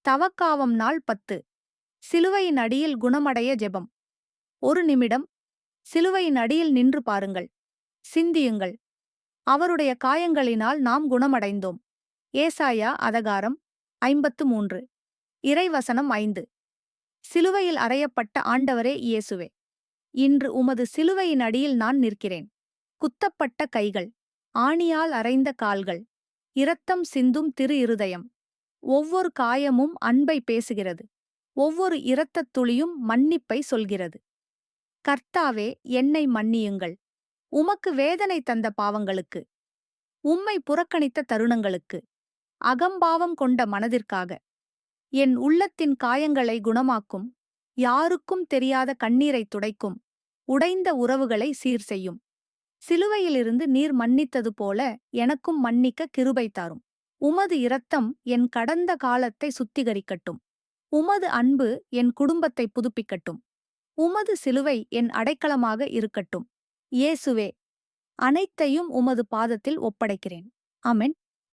தவக்காவம் நாள் 10. சிலுவையின் அடியில் குணமடைய ஜெபம். ஒரு நிமிடம் சிலுவையின் அடியில் நின்று பாருங்கள். சிந்தியுங்கள். அவருடைய காயங்களினால் நாம் குணமடைந்தோம். ஏசாயா அதிகாரம் 53. இறைவசனம் 5. சிலுவையில் அறையப்பட்ட ஆண்டவரே இயேசுவே, இன்று உமது சிலுவையின் அடியில் நான் நிற்கிறேன். குத்தப்பட்ட கைகள், ஆணியால் அறைந்த கால்கள், இரத்தம் சிந்தும் திரு இருதயம். ஒவ்வொரு காயமும் அன்பை பேசுகிறது. ஒவ்வொரு இரத்தத் துளியும் மன்னிப்பை சொல்கிறது. கர்த்தாவே, என்னை மன்னியுங்கள். உமக்கு வேதனை தந்த பாவங்களுக்கு, உம்மை புறக்கணித்த தருணங்களுக்கு, அகம்பாவம் கொண்ட மனதிற்காக. என் உள்ளத்தின் காயங்களை குணமாக்கும். யாருக்கும் தெரியாத கண்ணீரைத் துடைக்கும். உடைந்த உறவுகளை சீர் செய்யும். சிலுவையிலிருந்து நீர் மன்னித்தது போல எனக்கும் மன்னிக்க கிருபை தாரும். உமது இரத்தம் என் கடந்த காலத்தை சுத்திகரிக்கட்டும். உமது அன்பு என் குடும்பத்தை புதுப்பிக்கட்டும். உமது சிலுவை என் அடைக்கலமாக இருக்கட்டும். இயேசுவே, அனைத்தையும் உமது பாதத்தில் ஒப்படைக்கிறேன். ஆமென்.